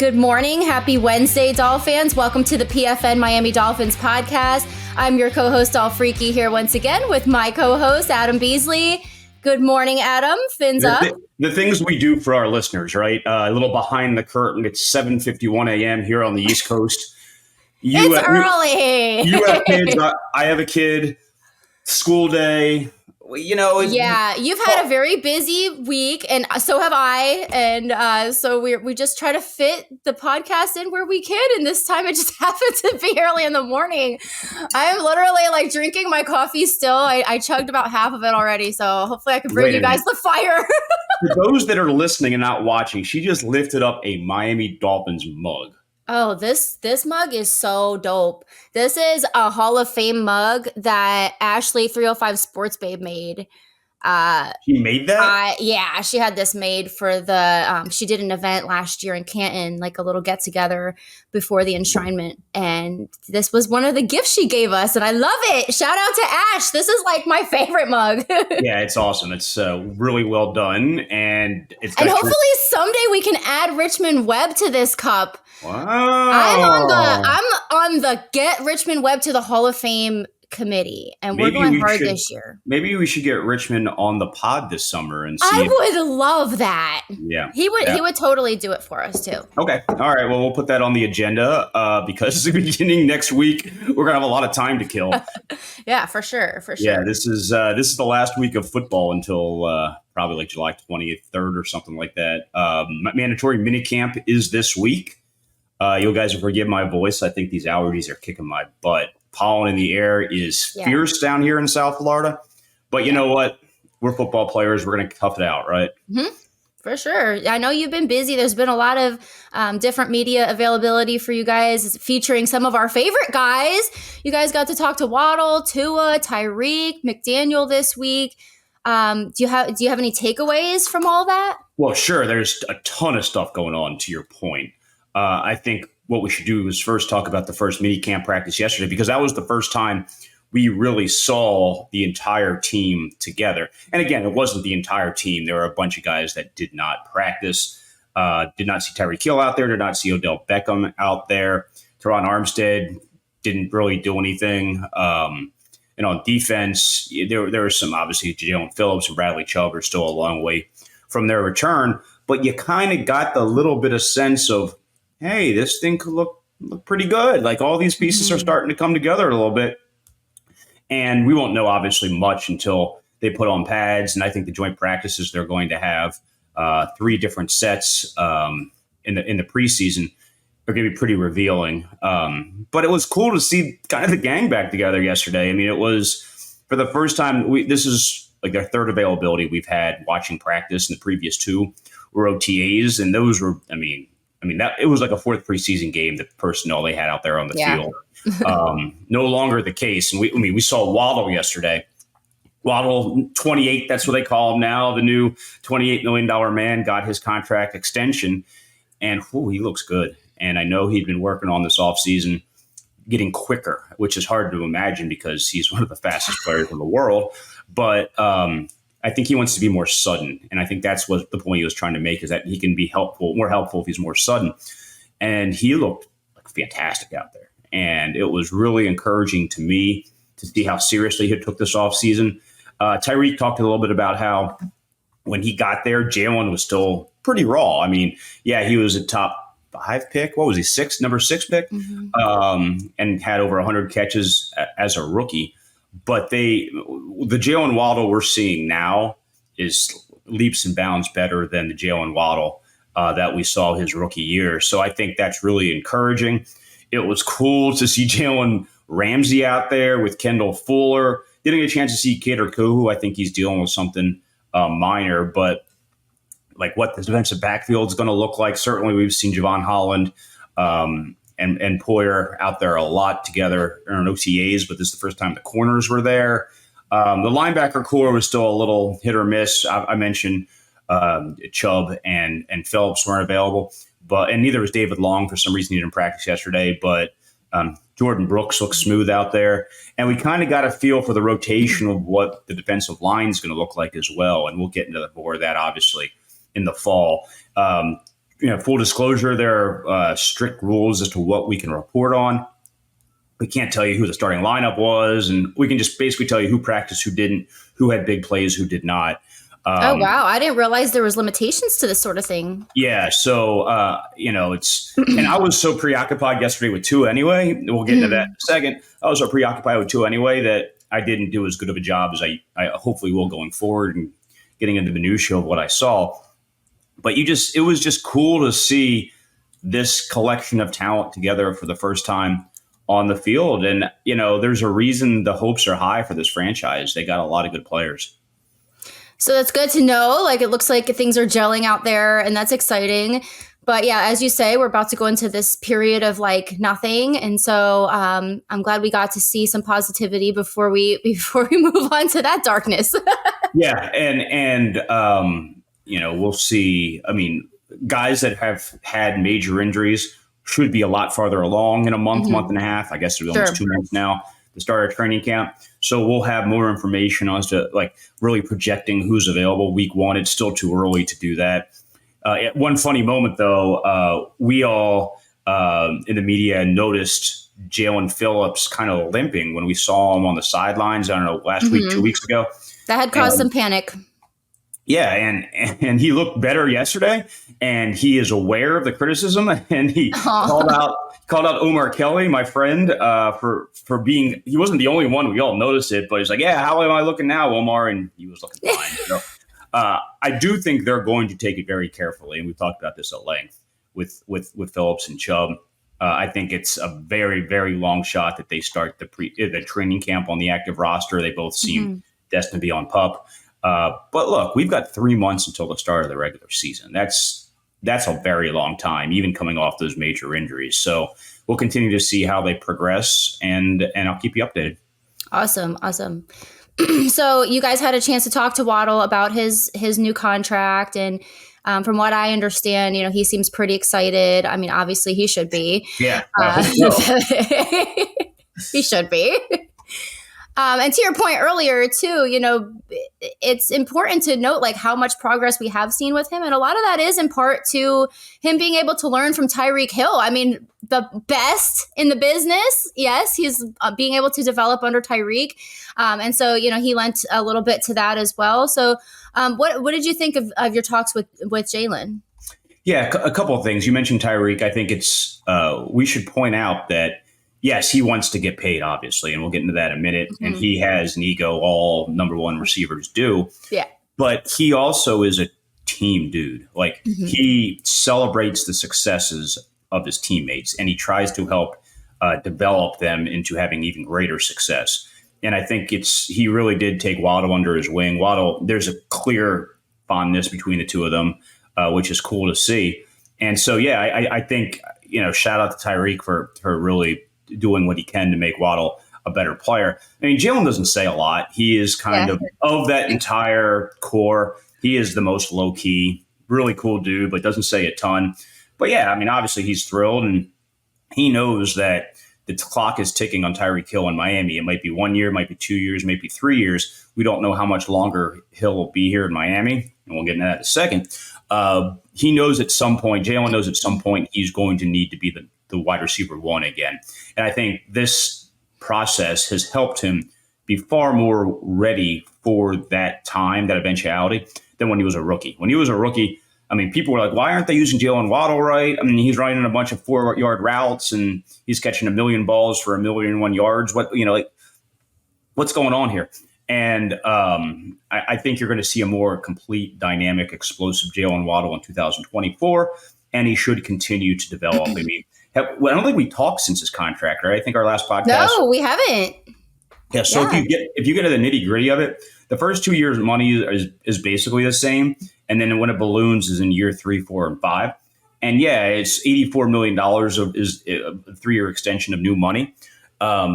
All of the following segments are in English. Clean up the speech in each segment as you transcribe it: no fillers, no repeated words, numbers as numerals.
Good morning. Happy Wednesday, Dolphins. Welcome to the PFN Miami Dolphins podcast. I'm your co-host, All Freaky, here once again with my co-host, Adam Beasley. Good morning, Adam. Fins up. The things we do for our listeners, right? A little behind the curtain. It's 7:51 a.m. here on the East Coast. It's early. You have kids. I have a kid. School day. Yeah, you've had a very busy week, and so have I. And so we just try to fit the podcast in where we can. And this time it just happened to be early in the morning. I'm literally like drinking my coffee still. I chugged about half of it already. So hopefully I can bring you guys the fire. For those that are listening and not watching, she just lifted up a Miami Dolphins mug. Oh, this mug is so dope. This is a Hall of Fame mug that Ashley 305 Sports Babe made. She made that? Yeah, she had this made for the she did an event last year in Canton, like a little get together before the enshrinement, and this was one of the gifts she gave us, and I love it. Shout out to Ash. This is like my favorite mug. Yeah, it's awesome. It's really well done, and hopefully someday we can add Richmond Webb to this cup. Wow. I'm on the Get Richmond Webb to the Hall of Fame committee, and we're going hard this year. Maybe we should get Richmond on the pod this summer and see. I would love that. Yeah, he would totally do it for us too. Okay, all right. Well, we'll put that on the agenda because beginning next week we're gonna have a lot of time to kill. Yeah, for sure. Yeah, this is the last week of football until probably like July 23rd or something like that. Mandatory minicamp is this week. You guys will forgive my voice. I think these allergies are kicking my butt. Pollen in the air is fierce down here in South Florida. But you know what? We're football players. We're going to tough it out, right? Mm-hmm. For sure. I know you've been busy. There's been a lot of different media availability for you guys featuring some of our favorite guys. You guys got to talk to Waddle, Tua, Tyreek, McDaniel this week. Do you have any takeaways from all that? Well, sure. There's a ton of stuff going on, to your point. I think what we should do is first talk about the first mini camp practice yesterday, because that was the first time we really saw the entire team together. And again, it wasn't the entire team. There were a bunch of guys that did not practice, did not see Tyreek Hill out there, did not see Odell Beckham out there. Teron Armstead didn't really do anything. And on defense, there was some, obviously, Jalen Phillips and Bradley Chubb are still a long way from their return. But you kind of got the little bit of sense of, hey, this thing could look pretty good. Like all these pieces are starting to come together a little bit. And we won't know obviously much until they put on pads. And I think the joint practices, they're going to have 3 different sets in the preseason. They're going to be pretty revealing. But it was cool to see kind of the gang back together yesterday. I mean, it was for the first time. This is like their third availability we've had watching practice, and the previous 2 were OTAs. And those were, I mean, that it was like a 4th preseason game, the personnel they had out there on the field. No longer the case. And we saw Waddle yesterday. Waddle, 28, that's what they call him now. The new $28 million man got his contract extension. And he looks good. And I know he'd been working on this offseason, getting quicker, which is hard to imagine because he's one of the fastest players in the world. But I think he wants to be more sudden. And I think that's what the point he was trying to make, is that he can be more helpful if he's more sudden. And he looked like fantastic out there. And it was really encouraging to me to see how seriously he took this offseason. Tyreek talked a little bit about how when he got there, Jalen was still pretty raw. I mean, yeah, he was a top 5 pick. What was he, number 6 pick? Mm-hmm. And had over 100 catches as a rookie. But the Jalen Waddle we're seeing now is leaps and bounds better than the Jalen Waddle that we saw his rookie year. So I think that's really encouraging. It was cool to see Jalen Ramsey out there with Kendall Fuller. Didn't get a chance to see Kader Kuhu. I think he's dealing with something minor, but like what the defensive backfield is going to look like. Certainly we've seen Javon Holland and Poyer out there a lot together in OTAs, but this is the first time the corners were there. The linebacker core was still a little hit or miss. I mentioned Chubb and Phillips weren't available, and neither was David Long. For some reason, he didn't practice yesterday, but Jordan Brooks looks smooth out there. And we kind of got a feel for the rotation of what the defensive line is going to look like as well. And we'll get into more of that, obviously, in the fall. full disclosure, there are strict rules as to what we can report on. We can't tell you who the starting lineup was, and we can just basically tell you who practiced, who didn't, who had big plays, who did not. Oh, wow. I didn't realize there was limitations to this sort of thing. Yeah. So, it's, and I was so preoccupied yesterday with Tua anyway. We'll get into that in a second. I was so preoccupied with Tua anyway that I didn't do as good of a job as I hopefully will going forward and getting into the minutiae of what I saw. But it was just cool to see this collection of talent together for the first time on the field. And, there's a reason the hopes are high for this franchise. They got a lot of good players. So that's good to know. Like, it looks like things are gelling out there, and that's exciting. But yeah, as you say, we're about to go into this period of like nothing. And so I'm glad we got to see some positivity before we move on to that darkness. Yeah. And we'll see. I mean, guys that have had major injuries should be a lot farther along in a month and a half. I guess there's almost 2 months now to start our training camp. So we'll have more information as to like really projecting who's available week 1. It's still too early to do that. One funny moment, though, we all in the media noticed Jalen Phillips kind of limping when we saw him on the sidelines. I don't know, last week, 2 weeks ago. That had caused some panic. Yeah, and he looked better yesterday, and he is aware of the criticism, and he called out Omar Kelly, my friend, for being. He wasn't the only one. We all noticed it, but he's like, "Yeah, how am I looking now, Omar?" And he was looking fine. So, I do think they're going to take it very carefully, and we've talked about this at length with Phillips and Chubb. I think it's a very, very long shot that they start the training camp on the active roster. They both seem destined to be on PUP. But look, we've got 3 months until the start of the regular season. That's a very long time, even coming off those major injuries. So we'll continue to see how they progress, and I'll keep you updated. Awesome. So you guys had a chance to talk to Waddle about his new contract, and from what I understand, he seems pretty excited. I mean, obviously he should be. Yeah, he should be. And to your point earlier, too, it's important to note like how much progress we have seen with him. And a lot of that is in part to him being able to learn from Tyreek Hill. I mean, the best in the business. Yes, he's being able to develop under Tyreek. And so, he lent a little bit to that as well. So what did you think of your talks with Jalen? Yeah, a couple of things. You mentioned Tyreek. I think it's we should point out that, yes, he wants to get paid, obviously, and we'll get into that in a minute. And he has an ego, all number one receivers do. Yeah. But he also is a team dude. Like, he celebrates the successes of his teammates, and he tries to help develop them into having even greater success. And I think he really did take Waddle under his wing. Waddle, there's a clear fondness between the two of them, which is cool to see. And so, yeah, I think, shout out to Tyreek for really doing what he can to make Waddle a better player. I mean, Jalen doesn't say a lot. He is kind of that entire core. He is the most low key, really cool dude, but doesn't say a ton. But yeah, I mean, obviously he's thrilled, and he knows that the clock is ticking on Tyreek Hill in Miami. It might be 1 year, it might be 2 years, maybe 3 years. We don't know how much longer Hill will be here in Miami, and we'll get into that in a second. He knows at some point, Jalen knows at some point he's going to need to be the wide receiver 1 again. And I think this process has helped him be far more ready for that time, that eventuality, than when he was a rookie. When he was a rookie, I mean, people were like, why aren't they using Jalen Waddle right? I mean, he's running a bunch of 4-yard routes, and he's catching 1 million balls for 1,000,001 yards. What's going on here? And I think you're going to see a more complete, dynamic, explosive Jalen Waddle in 2024, and he should continue to develop. I mean, I don't think we talked since his contract, right? I think our last podcast. No, we haven't. Yeah. So if you get to the nitty gritty of it, the first 2 years money is basically the same, and then when it balloons is in year 3, 4, and 5. And yeah, it's $84 million is a 3-year extension of new money,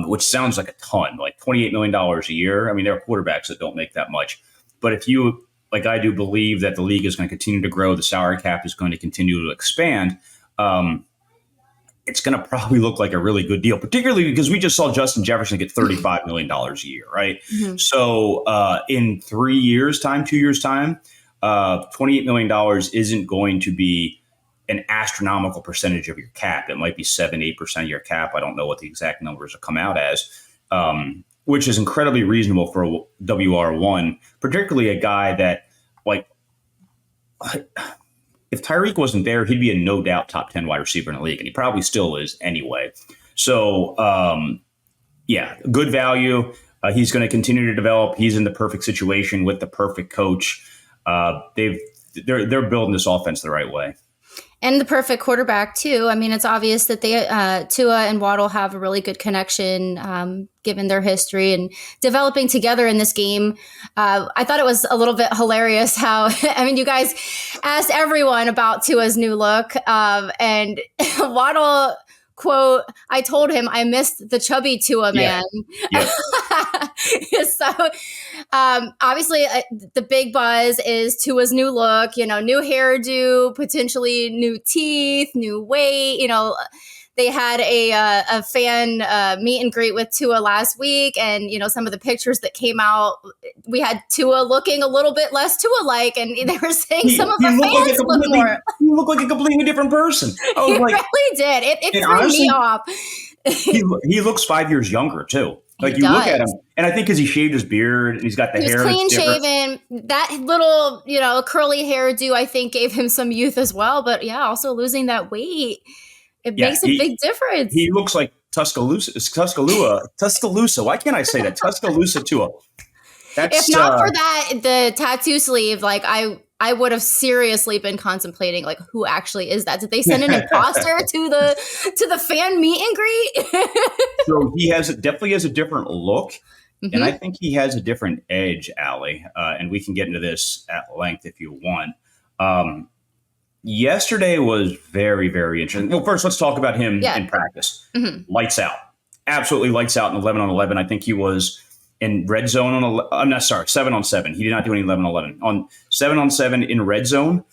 which sounds like a ton, like $28 million a year. I mean, there are quarterbacks that don't make that much, but if you, like I do, believe that the league is going to continue to grow, the salary cap is going to continue to expand. It's going to probably look like a really good deal, particularly because we just saw Justin Jefferson get $35 million a year, right? So in 3 years' time, 2 years' time, $28 million isn't going to be an astronomical percentage of your cap. It might be 7-8% of your cap. I don't know what the exact numbers will come out as, which is incredibly reasonable for a WR1, particularly a guy that, like, if Tyreek wasn't there, he'd be a no doubt top 10 wide receiver in the league, and he probably still is anyway. So, good value. He's going to continue to develop. He's in the perfect situation with the perfect coach. They're building this offense the right way. And the perfect quarterback, too. I mean, it's obvious that Tua and Waddle have a really good connection, given their history and developing together in this game. I thought it was a little bit hilarious how, I mean, you guys asked everyone about Tua's new look. And Waddle, quote, I told him I missed the chubby Tua man. Yeah. So obviously the big buzz is Tua's new look, new hairdo, potentially new teeth, new weight. They had a fan meet and greet with Tua last week, and some of the pictures that came out, we had Tua looking a little bit less Tua-like, and they were saying some of the fans look more. He looked like a completely different person. He really did. It threw honestly, me off. he looks 5 years younger too. Like, you look at him, and I think because he shaved his beard and he's got the hair. He was clean shaven. That little, curly hairdo, I think, gave him some youth as well. But yeah, also losing that weight. It makes a big difference. He looks like Tuscaloosa. Why can't I say that? Tuscaloosa Tua. If not for that, the tattoo sleeve, like I would have seriously been contemplating, like, who actually is that? Did they send an imposter to the fan meet and greet? So he definitely has a different look. Mm-hmm. And I think he has a different edge, Allie. And we can get into this at length if you want. Yesterday was very, very interesting. Well, first, let's talk about him in practice. Mm-hmm. Lights out. Absolutely lights out in 11-on-11. I think he was in red zone 7-on-7. He did not do any 11-on-11. On 7-on-7 in red zone,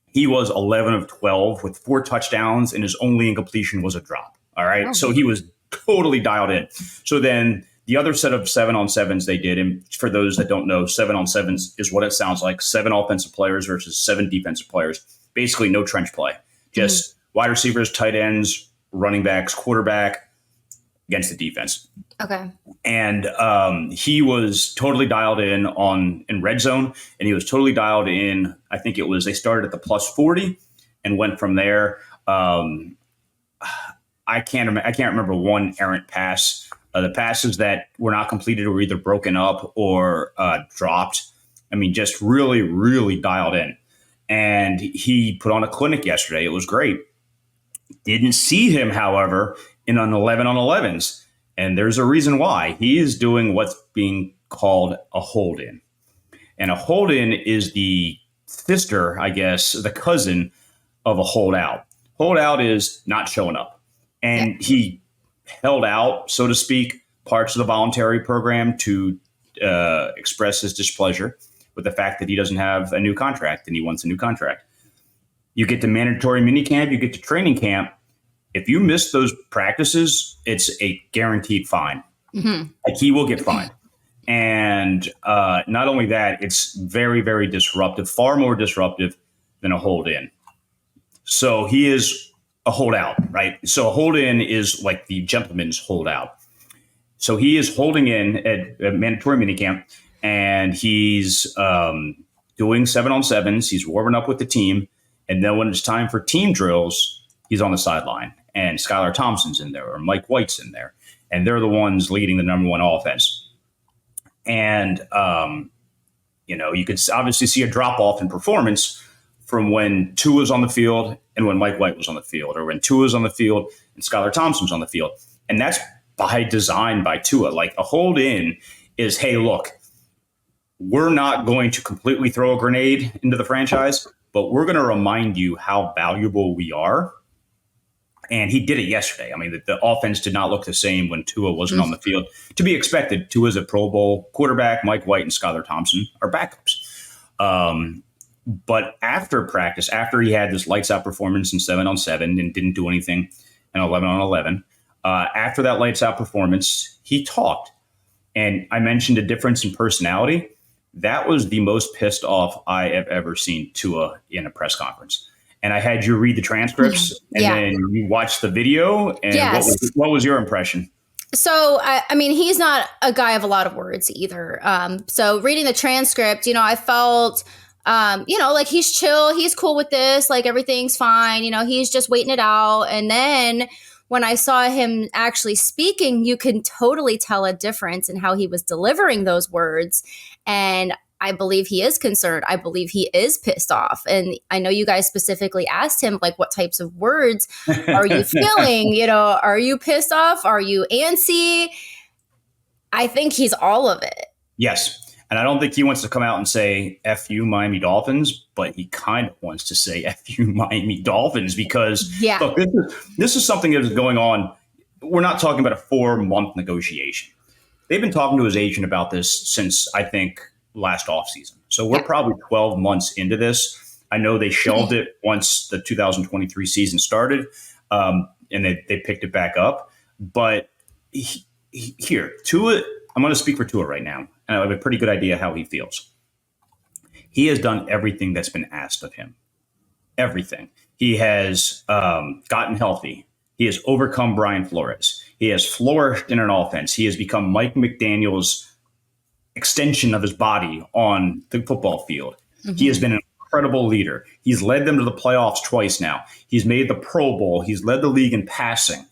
he was 11 of 12 with 4 touchdowns, and his only incompletion was a drop. All right. Oh. So he was totally dialed in. So then the other set of 7-on-7s they did, and for those that don't know, 7-on-7s is what it sounds like: 7 offensive players versus 7 defensive players. Basically no trench play, just wide receivers, tight ends, running backs, quarterback against the defense. Okay. And he was totally dialed in red zone, and he was totally dialed in. I think they started at the +40 and went from there. I can't remember one errant pass. The passes that were not completed were either broken up or dropped. I mean, just really, really dialed in. And he put on a clinic yesterday. It was great. Didn't see him, however, in an 11-on-11s. And there's a reason why. He is doing what's being called a hold-in. And a hold-in is the sister, I guess, the cousin of a holdout. Holdout is not showing up. And he held out, so to speak, parts of the voluntary program to express his displeasure with the fact that he doesn't have a new contract and he wants a new contract. You get to mandatory minicamp, you get to training camp. If you miss those practices, it's a guaranteed fine. Mm-hmm. Like, he will get fined. And not only that, it's very, very disruptive, far more disruptive than a hold-in. So he is a holdout, right? So a hold-in is like the gentleman's holdout. So he is holding in at mandatory minicamp, and he's doing 7-on-7s. He's warming up with the team. And then when it's time for team drills, he's on the sideline. And Skylar Thompson's in there, or Mike White's in there. And they're the ones leading the number one offense. And, you could obviously see a drop-off in performance from when Tua was on the field and when Mike White was on the field, or when Tua was on the field and Skylar Thompson was on the field. And that's by design by Tua. Like, a hold-in is, hey, look, we're not going to completely throw a grenade into the franchise, but we're going to remind you how valuable we are. And he did it yesterday. I mean, the offense did not look the same when Tua wasn't on the field. To be expected, Tua's a Pro Bowl quarterback. Mike White and Skylar Thompson are backups. But after practice, after he had this lights-out performance in 7-on-7 and didn't do anything in 11-on-11, after that lights-out performance, he talked. And I mentioned a difference in personality. That was the most pissed off I have ever seen Tua in a press conference. and I had you read the transcripts, and then you watched the video. And what was your impression? So, I mean, he's not a guy of a lot of words either. So reading the transcript, I felt, like he's chill. He's cool with this. Like everything's fine. He's just waiting it out. And then when I saw him actually speaking, you can totally tell a difference in how he was delivering those words. And I believe he is concerned. I believe he is pissed off. And I know you guys specifically asked him, like, what types of words are you feeling? Are you pissed off? Are you antsy? I think he's all of it. Yes. And I don't think he wants to come out and say, F you, Miami Dolphins, but he kind of wants to say, F you, Miami Dolphins, because look, this is something that is going on. We're not talking about a 4-month negotiation. They've been talking to his agent about this since, I think, last offseason. So we're probably 12 months into this. I know they shelved it once the 2023 season started, and they picked it back up. But here, Tua, I'm going to speak for Tua right now, and I have a pretty good idea how he feels. He has done everything that's been asked of him. Everything. He has gotten healthy. He has overcome Brian Flores. He has flourished in an offense. He has become Mike McDaniel's extension of his body on the football field. Mm-hmm. He has been an incredible leader. He's led them to the playoffs twice now. He's made the Pro Bowl. He's led the league in passing.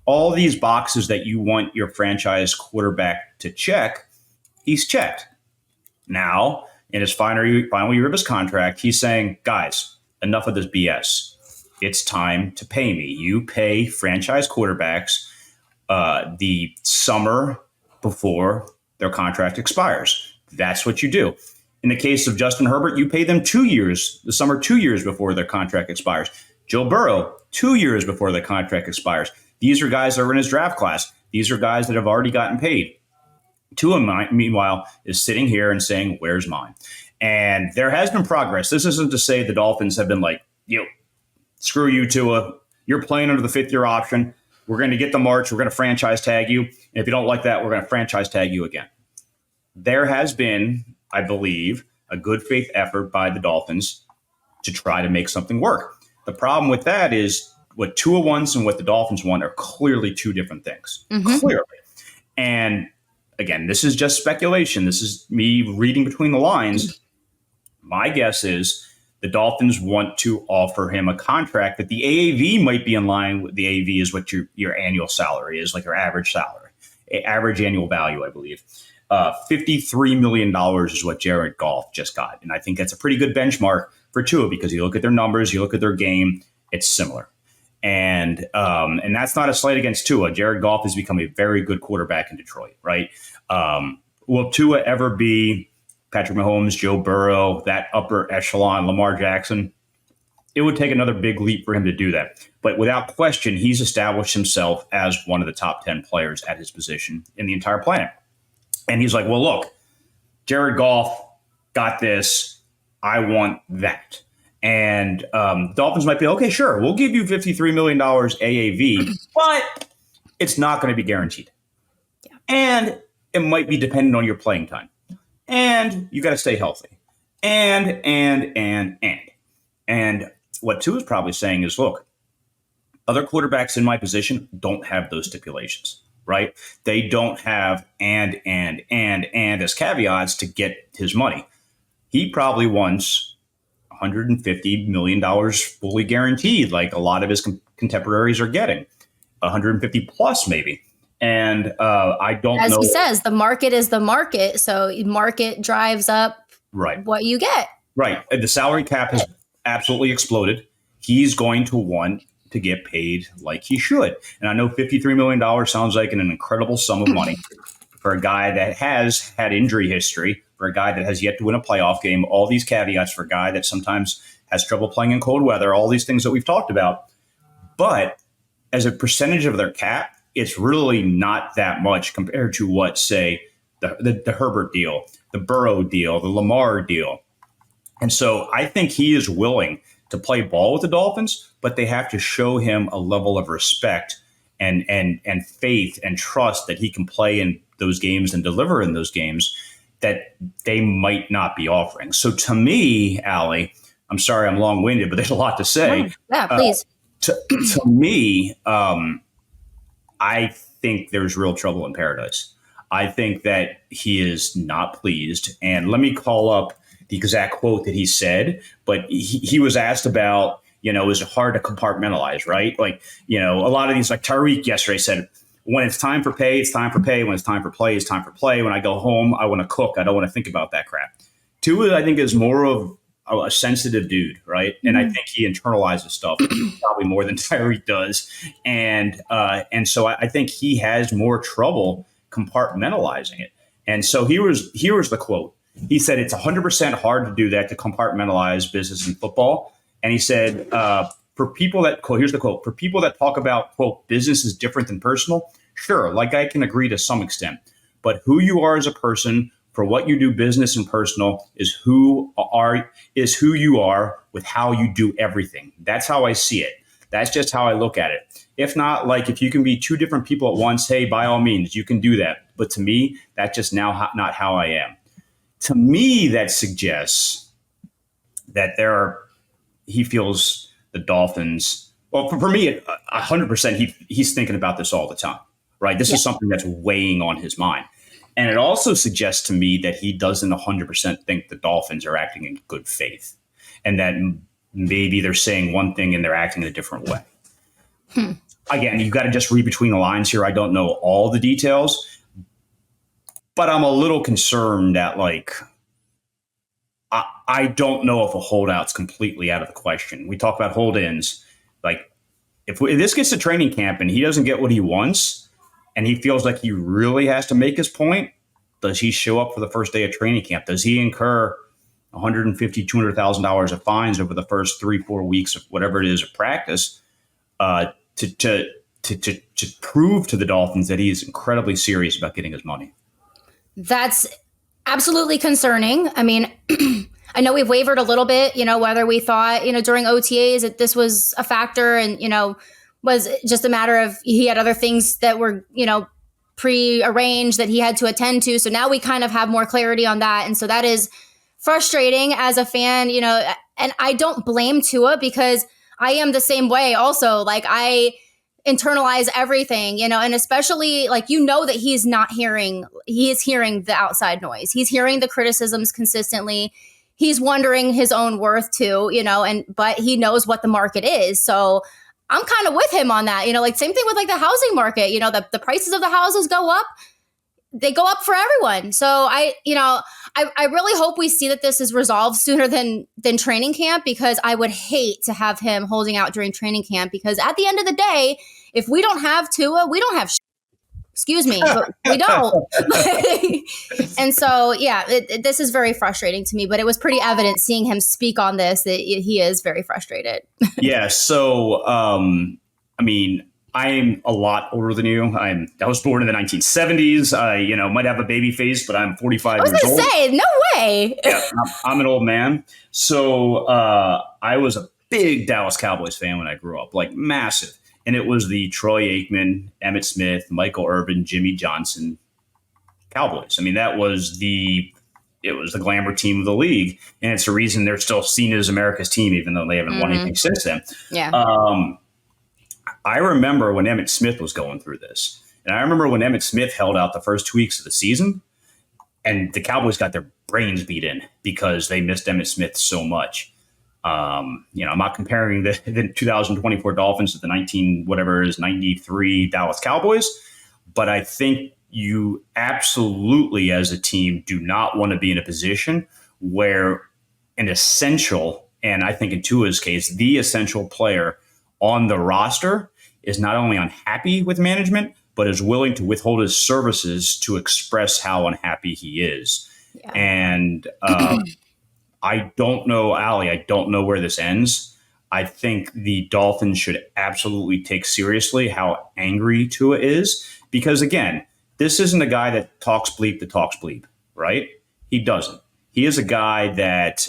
All these boxes that you want your franchise quarterback to check, he's checked. Now, in his final year of his contract, he's saying, guys, enough of this BS. It's time to pay me. You pay franchise quarterbacks the summer before their contract expires. That's what you do. In the case of Justin Herbert, you pay them 2 years, the summer 2 years before their contract expires. Joe Burrow, 2 years before their contract expires. These are guys that are in his draft class. These are guys that have already gotten paid. Tua, meanwhile, is sitting here and saying, where's mine? And there has been progress. This isn't to say the Dolphins have been like, screw you, Tua. You're playing under the 5th-year option. We're going to get the March. We're going to franchise tag you. And if you don't like that, we're going to franchise tag you again. There has been, I believe, a good faith effort by the Dolphins to try to make something work. The problem with that is what Tua wants and what the Dolphins want are clearly two different things. Mm-hmm. Clearly. And again, this is just speculation. This is me reading between the lines. My guess is the Dolphins want to offer him a contract that the AAV might be in line with. The AAV is what your annual salary is, like your average salary, average annual value, I believe. $53 million is what Jared Goff just got. And I think that's a pretty good benchmark for Tua because you look at their numbers, you look at their game, it's similar. And that's not a slight against Tua. Jared Goff has become a very good quarterback in Detroit, right? Will Tua ever be Patrick Mahomes, Joe Burrow, that upper echelon, Lamar Jackson? It would take another big leap for him to do that. But without question, he's established himself as one of the top 10 players at his position in the entire planet. And he's like, well, look, Jared Goff got this. I want that. And Dolphins might be, okay, sure, we'll give you $53 million AAV, but it's not going to be guaranteed. Yeah. And it might be dependent on your playing time. And you got to stay healthy. And what Tua is probably saying is, look, other quarterbacks in my position don't have those stipulations, right? They don't have and as caveats to get his money. He probably wants $150 million fully guaranteed, like a lot of his contemporaries are getting, 150 plus maybe. And I don't know. As he says, the market is the market. So market drives up what you get. Right. The salary cap has absolutely exploded. He's going to want to get paid like he should. And I know $53 million sounds like an incredible sum of money for a guy that has had injury history, for a guy that has yet to win a playoff game, all these caveats for a guy that sometimes has trouble playing in cold weather, all these things that we've talked about. But as a percentage of their cap, it's really not that much compared to what, say, the Herbert deal, the Burrow deal, the Lamar deal. And so I think he is willing to play ball with the Dolphins, but they have to show him a level of respect and faith and trust that he can play in those games and deliver in those games that they might not be offering. So to me, Allie, I'm sorry I'm long-winded, but there's a lot to say. Yeah, please. To me, I think there's real trouble in paradise. I think that he is not pleased. And let me call up the exact quote that he said, but he was asked about, is it hard to compartmentalize, right? Like, a lot of these, like Tyreek yesterday said, when it's time for pay, it's time for pay. When it's time for play, it's time for play. When I go home, I want to cook. I don't want to think about that crap. Tua, I think, is more of a sensitive dude, right? And I think he internalizes stuff probably more than Tyreek does, and so I think he has more trouble compartmentalizing it. And so here was the quote. He said, "It's 100% hard to do that, to compartmentalize business and football." And he said, "For people that," quote, here's the quote, "for people that talk about, quote, business is different than personal, sure, like I can agree to some extent, but who you are as a person, for what you do, business and personal, is who you are with how you do everything." That's how I see it. That's just how I look at it. If not, like, if you can be two different people at once, hey, by all means, you can do that. But to me, that's just now not how I am. To me, that suggests that he feels the Dolphins. Well, for me, 100%, he's thinking about this all the time, right? This is something that's weighing on his mind. And it also suggests to me that he doesn't 100% think the Dolphins are acting in good faith, and that maybe they're saying one thing and they're acting in a different way. Again, you've got to just read between the lines here. I don't know all the details, but I'm a little concerned that, like, I don't know if a holdout's completely out of the question. We talk about hold-ins. Like, if this gets to training camp and he doesn't get what he wants, and he feels like he really has to make his point, does he show up for the first day of training camp? Does he incur $150,000, $200,000 of fines over the first 3-4 weeks of whatever it is of practice to prove to the Dolphins that he is incredibly serious about getting his money? That's absolutely concerning. I mean, I know we've wavered a little bit, whether we thought, during OTAs that this was a factor and, was just a matter of he had other things that were, pre-arranged that he had to attend to. So now we kind of have more clarity on that. And so that is frustrating as a fan, and I don't blame Tua, because I am the same way also. Like, I internalize everything, and especially, like, that he is hearing the outside noise. He's hearing the criticisms consistently. He's wondering his own worth too, but he knows what the market is. So I'm kind of with him on that, like, same thing with, like, the housing market, the prices of the houses go up. They go up for everyone. So I really hope we see that this is resolved sooner than training camp, because I would hate to have him holding out during training camp, because at the end of the day, if we don't have Tua, we don't have excuse me, but we don't. And so, this is very frustrating to me, but it was pretty evident seeing him speak on this that he is very frustrated. Yeah. So, I mean, I'm a lot older than you. I was born in the 1970s. I, might have a baby face, but I'm 45 years old. I was going to say, no way. Yeah, I'm an old man. So I was a big Dallas Cowboys fan when I grew up, like, massive. And it was the Troy Aikman, Emmitt Smith, Michael Irvin, Jimmy Johnson Cowboys. I mean, it was the glamour team of the league. And it's the reason they're still seen as America's team, even though they haven't won anything since then. Yeah. I remember when Emmitt Smith was going through this. And I remember when Emmitt Smith held out the first 2 weeks of the season, and the Cowboys got their brains beat in because they missed Emmitt Smith so much. I'm not comparing the 2024 Dolphins to the 93 Dallas Cowboys, but I think you absolutely, as a team, do not want to be in a position where an essential, and I think in Tua's case, the essential player on the roster is not only unhappy with management, but is willing to withhold his services to express how unhappy he is. Yeah. And I don't know, Allie, I don't know where this ends. I think the Dolphins should absolutely take seriously how angry Tua is, because, again, this isn't a guy that talks bleep, right? He doesn't. He is a guy that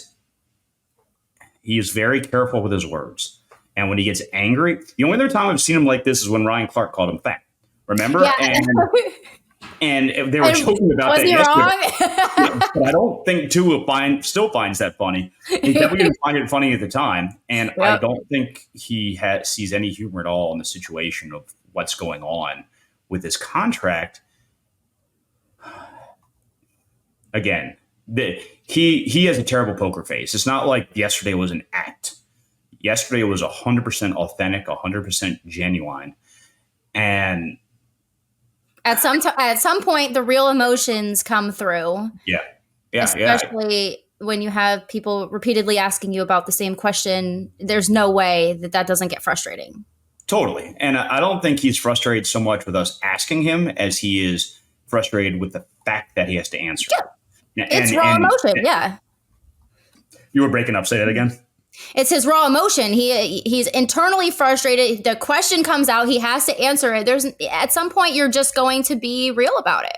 he is very careful with his words. And when he gets angry, the only other time I've seen him like this is when Ryan Clark called him fat. Remember? Yeah. And they were joking about was that he yesterday. wrong? But I don't think Tua still finds that funny. He definitely didn't find it funny at the time. And I Yep. don't think he sees any humor at all in the situation of what's going on with this contract. Again, he has a terrible poker face. It's not like yesterday was an act. Yesterday was 100% authentic, 100% genuine. And At some point, the real emotions come through. yeah. Especially when you have people repeatedly asking you about the same question. There's no way that doesn't get frustrating. Totally. And I don't think he's frustrated so much with us asking him as he is frustrated with the fact that he has to answer. Yeah. It's raw emotion. Yeah. You were breaking up. Say that again. It's his raw emotion. He's internally frustrated. The question comes out. He has to answer it. At some point, you're just going to be real about it.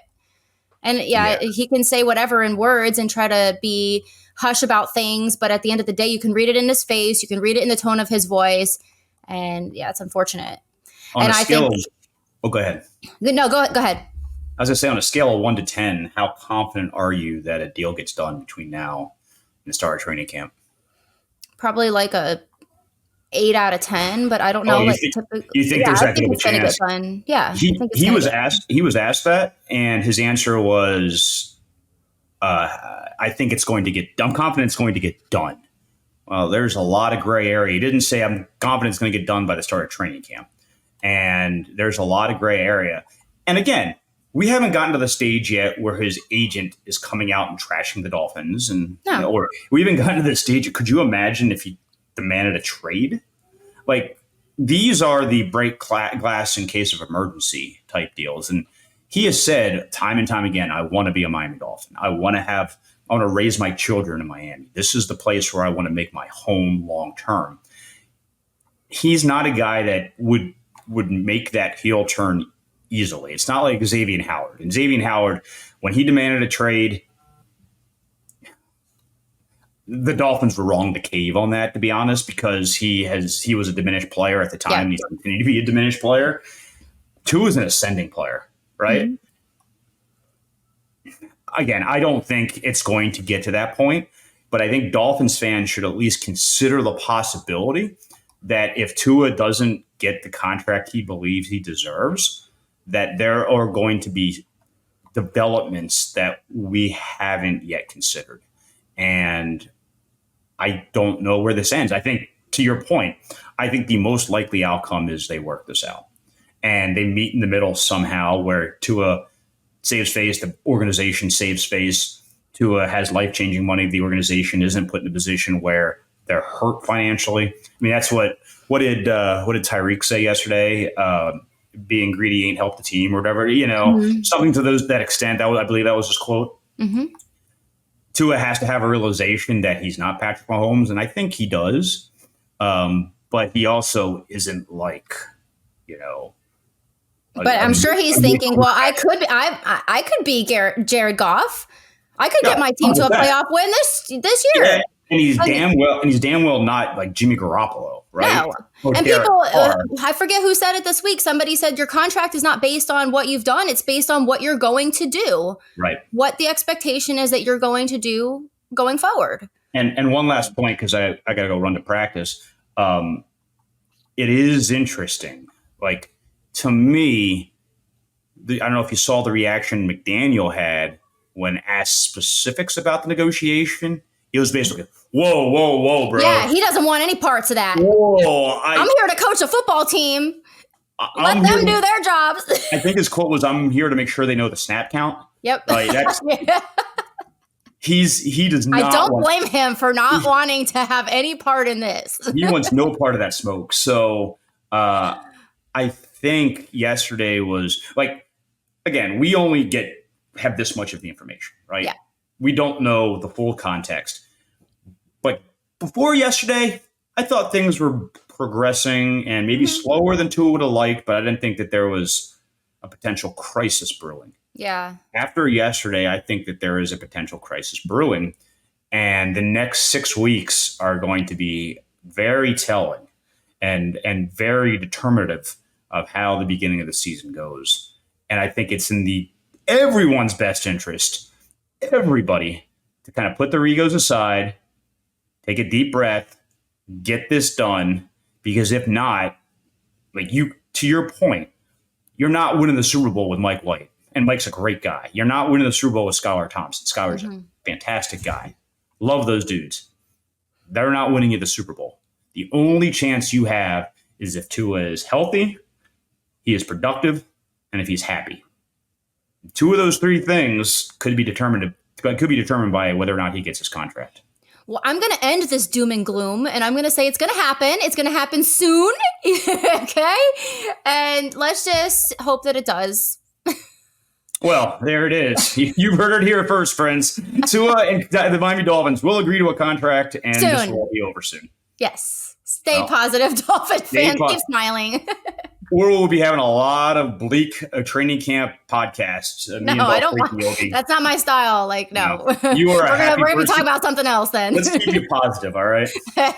And he can say whatever in words and try to be hush about things. But at the end of the day, you can read it in his face. You can read it in the tone of his voice. And yeah, it's unfortunate. Go ahead. No, go ahead. I was going to say, on a scale of 1 to 10, how confident are you that a deal gets done between now and the start of training camp? Probably like a 8 out of 10, but I don't know. You think there's that good of a chance? Yeah. He was asked that, and his answer was, I think it's going to get, I'm confident it's going to get done. Well, there's a lot of gray area. He didn't say I'm confident it's going to get done by the start of training camp. And there's a lot of gray area. And again, we haven't gotten to the stage yet where his agent is coming out and trashing the Dolphins. Or we haven't gotten to the stage. Could you imagine if he demanded a trade? Like, these are the break glass in case of emergency type deals. And he has said time and time again, I want to be a Miami Dolphin. I want to raise my children in Miami. This is the place where I want to make my home long term. He's not a guy that would make that heel turn easily. It's not like Xavier Howard. And Xavier Howard, when he demanded a trade, the Dolphins were wrong to cave on that, to be honest, because he was a diminished player at the time. And he's continued to be a diminished player. Tua is an ascending player, right? Mm-hmm. Again, I don't think it's going to get to that point, but I think Dolphins fans should at least consider the possibility that if Tua doesn't get the contract he believes he deserves, that there are going to be developments that we haven't yet considered. And I don't know where this ends. I think, to your point, I think the most likely outcome is they work this out and they meet in the middle somehow where Tua saves face, the organization saves face. Tua has life-changing money. The organization isn't put in a position where they're hurt financially. I mean, that's what did Tyreek say yesterday? Being greedy ain't helped the team, or whatever. Something to that extent. I believe that was his quote. Mm-hmm. Tua has to have a realization that he's not Patrick Mahomes, and I think he does. But he also isn't like, But I'm sure he's thinking, well, I could be Jared Goff. I could get my team to a playoff win this year. Yeah, and he's damn well not like Jimmy Garoppolo, right? No. And people, I forget who said it this week. Somebody said your contract is not based on what you've done; it's based on what you're going to do. Right. What the expectation is that you're going to do going forward. And one last point, because I got to go run to practice. It is interesting, like. To me, I don't know if you saw the reaction McDaniel had when asked specifics about the negotiation. He was basically, whoa, bro. Yeah, he doesn't want any parts of that. Whoa. I'm here to coach a football team. Let them do their jobs. I think his quote was, I'm here to make sure they know the snap count. Yep. Like, that's, he does not. I don't blame him for not wanting to have any part in this. He wants no part of that smoke. So I think yesterday was like, again, we only have this much of the information, right? Yeah. We don't know the full context. But before yesterday, I thought things were progressing and maybe slower than Tua would have liked, but I didn't think that there was a potential crisis brewing. Yeah. After yesterday, I think that there is a potential crisis brewing, and the next 6 weeks are going to be very telling and very determinative of how the beginning of the season goes. And I think it's in the everyone's best interest, everybody, to kind of put their egos aside, take a deep breath, get this done. Because if not, to your point, you're not winning the Super Bowl with Mike White. And Mike's a great guy. You're not winning the Super Bowl with Skylar Thompson. Skylar's a fantastic guy. Love those dudes. They're not winning you the Super Bowl. The only chance you have is if Tua is healthy, he is productive, and if he's happy. Two of those three things could be determined by whether or not he gets his contract. Well, I'm going to end this doom and gloom, and I'm going to say it's going to happen. It's going to happen soon. Okay? And let's just hope that it does. Well, there it is. You've heard it here first, friends. Tua and the Miami Dolphins will agree to a contract, and this will all be over soon. Yes. Stay positive, Dolphin fans. Keep smiling. Or we'll be having a lot of bleak training camp podcasts. No, I don't want. That's not my style. No. You are we're going to be talking about something else then. Let's keep you positive, all right?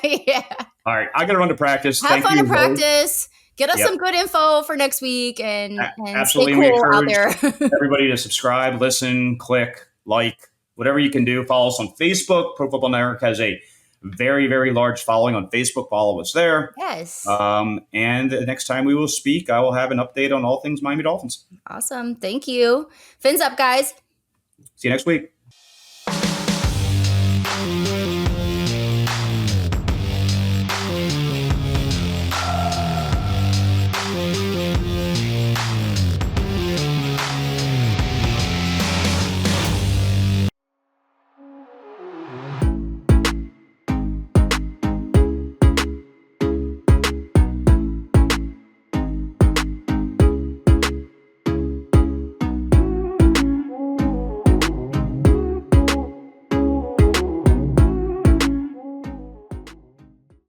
Yeah. All right. I got to run to practice. Have fun in practice. Get us some good info for next week and absolutely. Stay cool out there. Everybody to subscribe, listen, click, like, whatever you can do. Follow us on Facebook. Pro Football Network has a very, very large following on Facebook. Follow us there. Yes. And the next time we will speak, I will have an update on all things Miami Dolphins. Awesome. Thank you. Fins up, guys. See you next week.